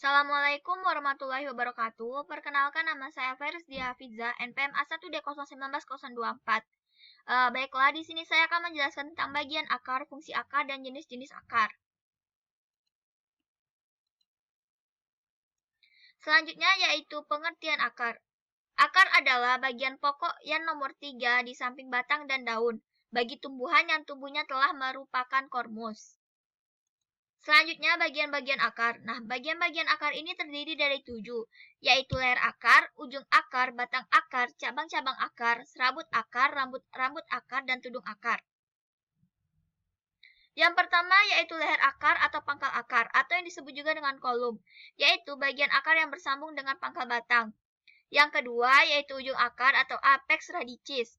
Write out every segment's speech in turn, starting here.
Assalamualaikum warahmatullahi wabarakatuh. Perkenalkan, nama saya Ferisdia Hafiza, NPM A1D019-024. Baiklah, di sini saya akan menjelaskan tentang bagian akar, fungsi akar, dan jenis-jenis akar. Selanjutnya yaitu pengertian akar. Akar adalah bagian pokok yang nomor 3 di samping batang dan daun, bagi tumbuhan yang tumbuhnya telah merupakan kormus. Selanjutnya bagian-bagian akar. Nah, bagian-bagian akar ini terdiri dari 7, yaitu leher akar, ujung akar, batang akar, cabang-cabang akar, serabut akar, rambut akar, dan tudung akar. Yang pertama yaitu leher akar atau pangkal akar, atau yang disebut juga dengan kolum, yaitu bagian akar yang bersambung dengan pangkal batang. Yang kedua yaitu ujung akar atau apex radicis,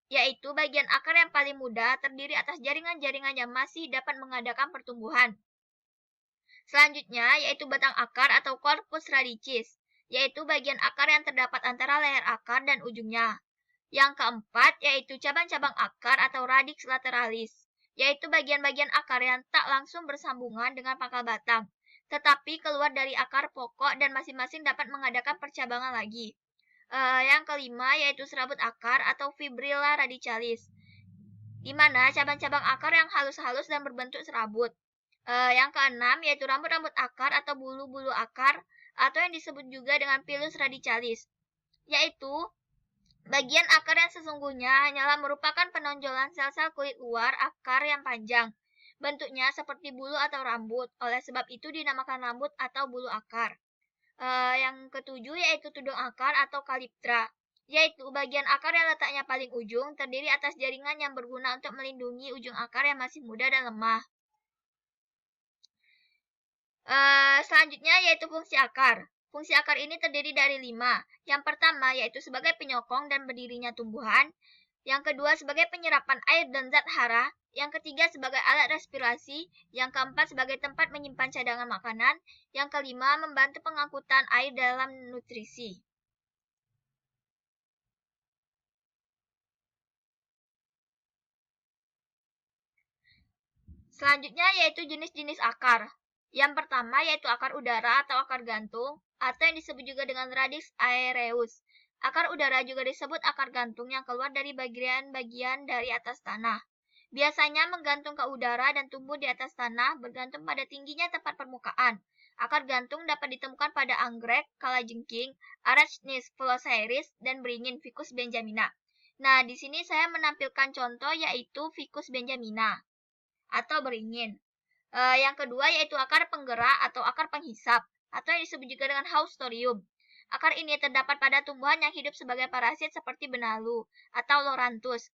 yaitu bagian akar yang paling muda terdiri atas jaringan-jaringan yang masih dapat mengadakan pertumbuhan. Selanjutnya yaitu batang akar atau corpus radicis, yaitu bagian akar yang terdapat antara leher akar dan ujungnya. Yang keempat yaitu cabang-cabang akar atau radix lateralis, yaitu bagian-bagian akar yang tak langsung bersambungan dengan pangkal batang, tetapi keluar dari akar pokok dan masing-masing dapat mengadakan percabangan lagi. Yang kelima yaitu serabut akar atau fibrilla radicalis, di mana cabang-cabang akar yang halus-halus dan berbentuk serabut. Yang keenam yaitu rambut-rambut akar atau bulu-bulu akar atau yang disebut juga dengan pilus radicalis, yaitu bagian akar yang sesungguhnya hanyalah merupakan penonjolan sel-sel kulit luar akar yang panjang. Bentuknya seperti bulu atau rambut, oleh sebab itu dinamakan rambut atau bulu akar. Yang ketujuh yaitu tudung akar atau kaliptra, yaitu bagian akar yang letaknya paling ujung, terdiri atas jaringan yang berguna untuk melindungi ujung akar yang masih muda dan lemah. Selanjutnya yaitu fungsi akar. Fungsi akar ini terdiri dari 5. Yang pertama yaitu sebagai penyokong dan berdirinya tumbuhan. Yang kedua sebagai penyerapan air dan zat hara. Yang ketiga sebagai alat respirasi. Yang keempat sebagai tempat menyimpan cadangan makanan. Yang kelima membantu pengangkutan air dalam nutrisi. Selanjutnya yaitu jenis-jenis akar. Yang pertama yaitu akar udara atau akar gantung, atau yang disebut juga dengan radix aereus. Akar udara juga disebut akar gantung yang keluar dari bagian-bagian dari atas tanah. Biasanya menggantung ke udara dan tumbuh di atas tanah bergantung pada tingginya tempat permukaan. Akar gantung dapat ditemukan pada anggrek, kalajengking, Arachnis phylloceris, dan beringin Ficus benjamina. Nah, di sini saya menampilkan contoh yaitu Ficus benjamina atau beringin. Yang kedua yaitu akar penggerak atau akar penghisap, atau yang disebut juga dengan haustorium. Akar ini terdapat pada tumbuhan yang hidup sebagai parasit seperti benalu atau loranthus.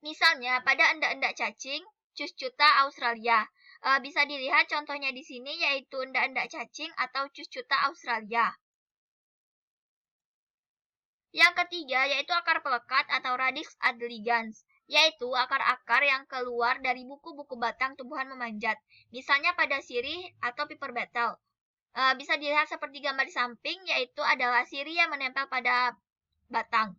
Misalnya pada endak-endak cacing, Cuscuta australia. Bisa dilihat contohnya di sini yaitu endak-endak cacing atau Cuscuta australia. Yang ketiga yaitu akar pelekat atau radix adligans, yaitu akar-akar yang keluar dari buku-buku batang tumbuhan memanjat, misalnya pada sirih atau piper beetle. Bisa dilihat seperti gambar di samping, yaitu adalah sirih yang menempel pada batang.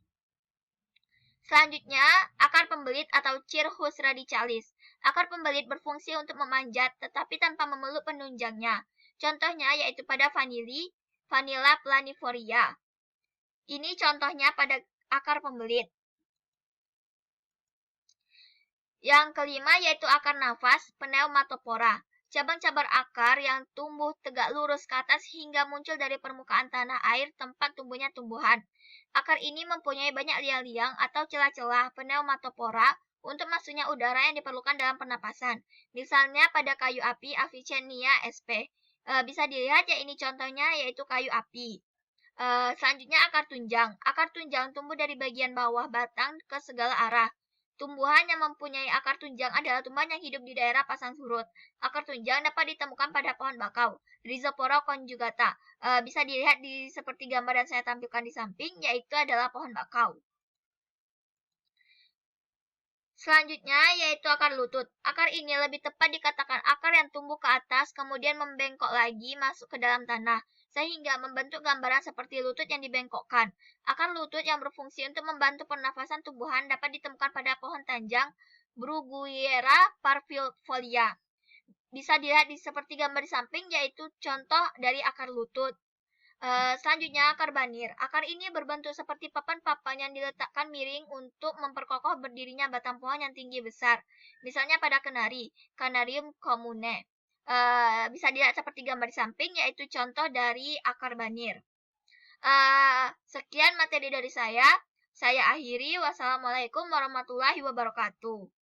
Selanjutnya, akar pembelit atau Cirrus radicalis. Akar pembelit berfungsi untuk memanjat, tetapi tanpa memeluk penunjangnya. Contohnya yaitu pada Vanilla planifolia. Ini contohnya pada akar pembelit. Yang kelima yaitu akar nafas, pneumatopora. Cabang-cabang akar yang tumbuh tegak lurus ke atas hingga muncul dari permukaan tanah air tempat tumbuhnya tumbuhan. Akar ini mempunyai banyak liang-liang atau celah-celah pneumatopora untuk masuknya udara yang diperlukan dalam pernapasan. Misalnya pada kayu api Avicennia sp. Bisa dilihat ya ini contohnya yaitu kayu api. Selanjutnya akar tunjang. Akar tunjang tumbuh dari bagian bawah batang ke segala arah. Tumbuhan yang mempunyai akar tunjang adalah tumbuhan yang hidup di daerah pasang surut. Akar tunjang dapat ditemukan pada pohon bakau, Rhizopora conjugata. Bisa dilihat di seperti gambar yang saya tampilkan di samping, yaitu adalah pohon bakau. Selanjutnya yaitu akar lutut. Akar ini lebih tepat dikatakan akar yang tumbuh ke atas kemudian membengkok lagi masuk ke dalam tanah, sehingga membentuk gambaran seperti lutut yang dibengkokkan. Akar lutut yang berfungsi untuk membantu pernafasan tumbuhan dapat ditemukan pada pohon tanjang Bruguiera parvifolia. bisa dilihat seperti gambar di samping, yaitu contoh dari akar lutut. Selanjutnya, akar banir. Akar ini berbentuk seperti papan-papan yang diletakkan miring untuk memperkokoh berdirinya batang pohon yang tinggi besar. Misalnya pada kenari, Canarium comune. Bisa dilihat seperti gambar di samping, yaitu contoh dari akar banir. Sekian materi dari saya. Saya akhiri. Wassalamualaikum warahmatullahi wabarakatuh.